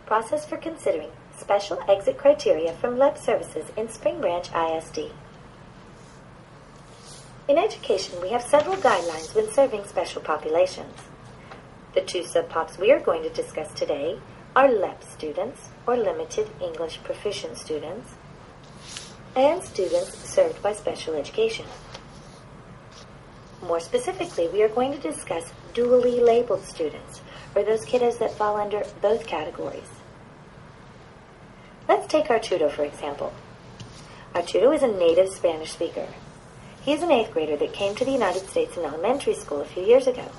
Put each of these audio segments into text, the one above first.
process for considering special exit criteria from LEP services in Spring Branch ISD. In education, we have several guidelines when serving special populations. The two subpops we are going to discuss today are LEP students, or Limited English Proficient students, and students served by special education. More specifically, we are going to discuss dually labeled students, or those kiddos that fall under both categories. Let's take Arturo, for example. Arturo is a native Spanish speaker. He is an 8th grader that came to the United States in elementary school a few years ago.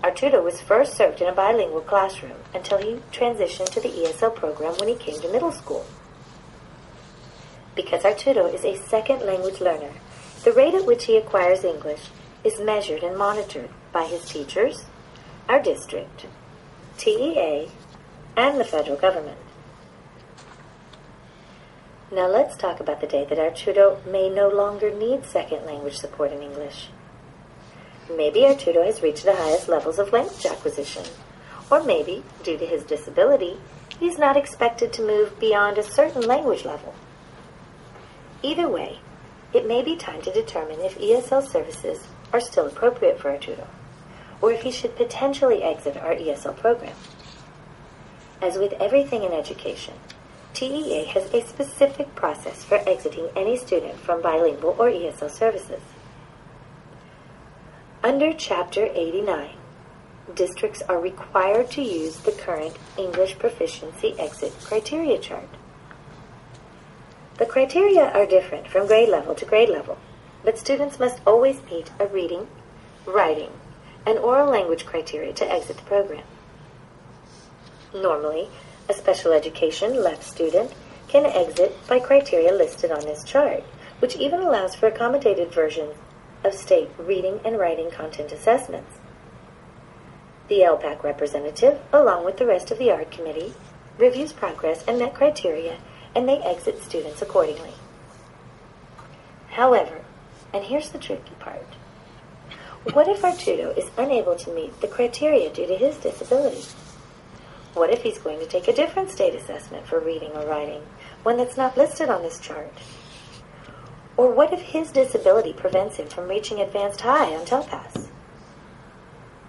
Arturo was first served in a bilingual classroom until he transitioned to the ESL program when he came to middle school. Because Arturo is a second language learner, the rate at which he acquires English is measured and monitored by his teachers, our district, TEA, and the federal government. Now let's talk about the day that Arturo may no longer need second language support in English. Maybe Arturo has reached the highest levels of language acquisition, or maybe, due to his disability, he's not expected to move beyond a certain language level. Either way, it may be time to determine if ESL services are still appropriate for Arturo, or if he should potentially exit our ESL program. As with everything in education, TEA has a specific process for exiting any student from bilingual or ESL services. Under Chapter 89, districts are required to use the current English proficiency exit criteria chart. The criteria are different from grade level to grade level, but students must always meet a reading, writing, and oral language criteria to exit the program. Normally, a special education LEP student can exit by criteria listed on this chart, which even allows for accommodated versions of state reading and writing content assessments. The LPAC representative, along with the rest of the ARD committee, reviews progress and met criteria, and they exit students accordingly. However, and here's the tricky part, what if Arturo is unable to meet the criteria due to his disability? What if he's going to take a different state assessment for reading or writing, one that's not listed on this chart? Or what if his disability prevents him from reaching advanced high on TELPAS?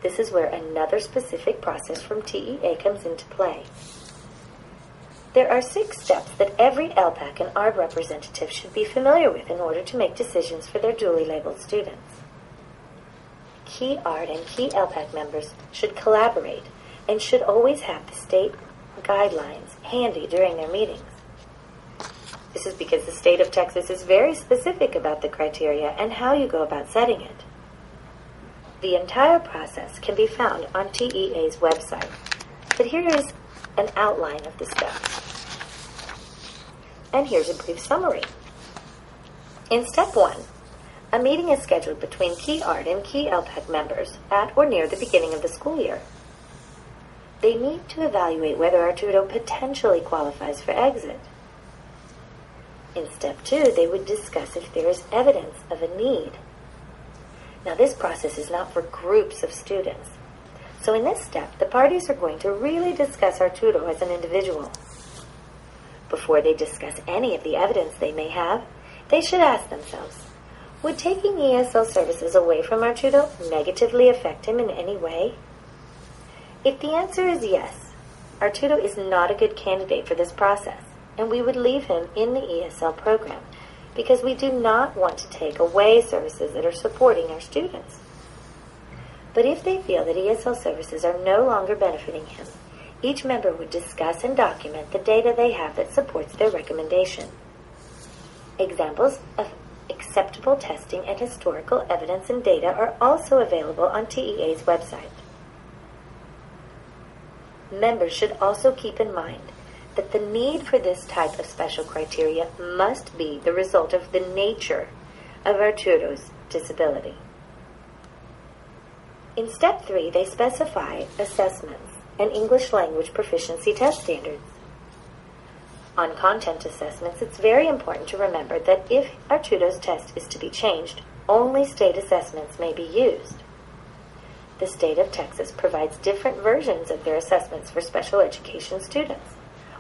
This is where another specific process from TEA comes into play. There are 6 steps that every LPAC and ARD representative should be familiar with in order to make decisions for their dually labeled students. Key ARD and key LPAC members should collaborate and should always have the state guidelines handy during their meetings. This is because the state of Texas is very specific about the criteria and how you go about setting it. The entire process can be found on TEA's website, but here is an outline of the steps. And here's a brief summary. In step 1, a meeting is scheduled between key ARD and key LPAC members at or near the beginning of the school year. They need to evaluate whether Arturo potentially qualifies for exit. In step 2, they would discuss if there is evidence of a need. Now, this process is not for groups of students. So in this step, the parties are going to really discuss Arturo as an individual. Before they discuss any of the evidence they may have, they should ask themselves, would taking ESL services away from Arturo negatively affect him in any way? If the answer is yes, Arturo is not a good candidate for this process, and we would leave him in the ESL program because we do not want to take away services that are supporting our students. But if they feel that ESL services are no longer benefiting him, each member would discuss and document the data they have that supports their recommendation. Examples of acceptable testing and historical evidence and data are also available on TEA's website. Members should also keep in mind that the need for this type of special criteria must be the result of the nature of Arturo's disability. In step 3, they specify assessments and English language proficiency test standards. On content assessments, it's very important to remember that if Arturo's test is to be changed, only state assessments may be used. the state of Texas provides different versions of their assessments for special education students,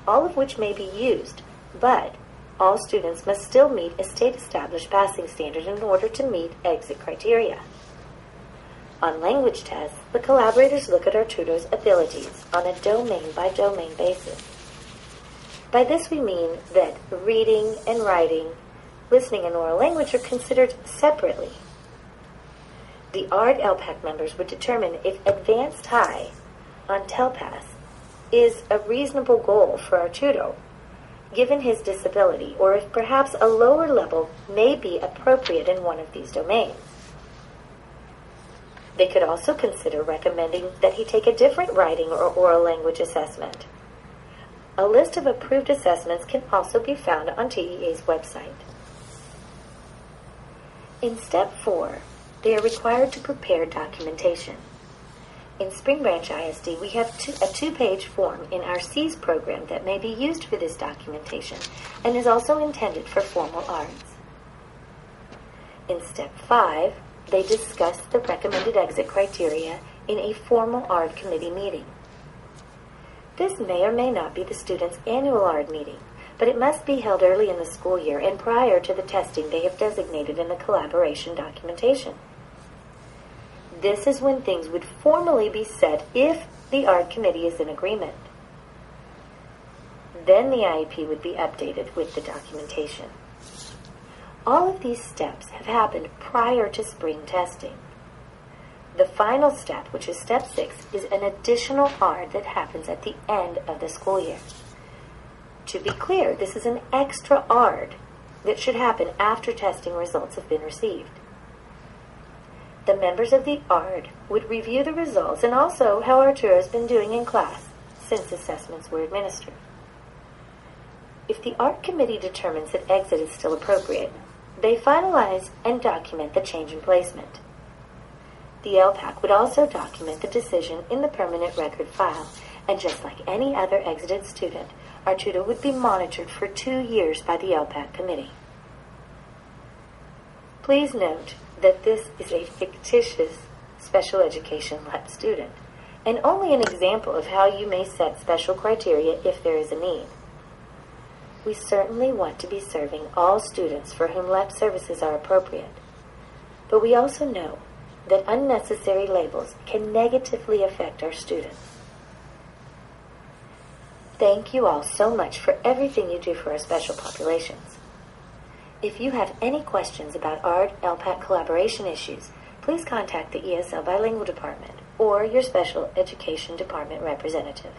all of which may be used, but all students must still meet a state-established passing standard in order to meet exit criteria. On language tests, the collaborators look at our tutors' abilities on a domain-by-domain basis. By this we mean that reading and writing, listening and oral language are considered separately. The ARD LPAC members would determine if Advanced High on TELPAS is a reasonable goal for our tutor, given his disability, or if perhaps a lower level may be appropriate in one of these domains. They could also consider recommending that he take a different writing or oral language assessment. A list of approved assessments can also be found on TEA's website. In Step 4, they are required to prepare documentation. In Spring Branch ISD, we have a two-page form in our SEAS program that may be used for this documentation and is also intended for formal ARDs. In Step 5, they discuss the recommended exit criteria in a formal ARD committee meeting. This may or may not be the student's annual ARD meeting, but it must be held early in the school year and prior to the testing they have designated in the collaboration documentation. This is when things would formally be set if the ARD committee is in agreement. Then the IEP would be updated with the documentation. All of these steps have happened prior to spring testing. The final step, which is Step 6, is an additional ARD that happens at the end of the school year. To be clear, this is an extra ARD that should happen after testing results have been received. The members of the ARD would review the results and also how our tutor has been doing in class since assessments were administered. If the ARD committee determines that exit is still appropriate, they finalize and document the change in placement. The LPAC would also document the decision in the permanent record file, and just like any other exited student, our tutor would be monitored for 2 years by the LPAC committee. Please note that this is a fictitious special education LEP student, and only an example of how you may set special criteria if there is a need. We certainly want to be serving all students for whom LEP services are appropriate, but we also know that unnecessary labels can negatively affect our students. Thank you all so much for everything you do for our special populations. If you have any questions about ARD LPAC collaboration issues, please contact the ESL Bilingual Department or your Special Education Department representative.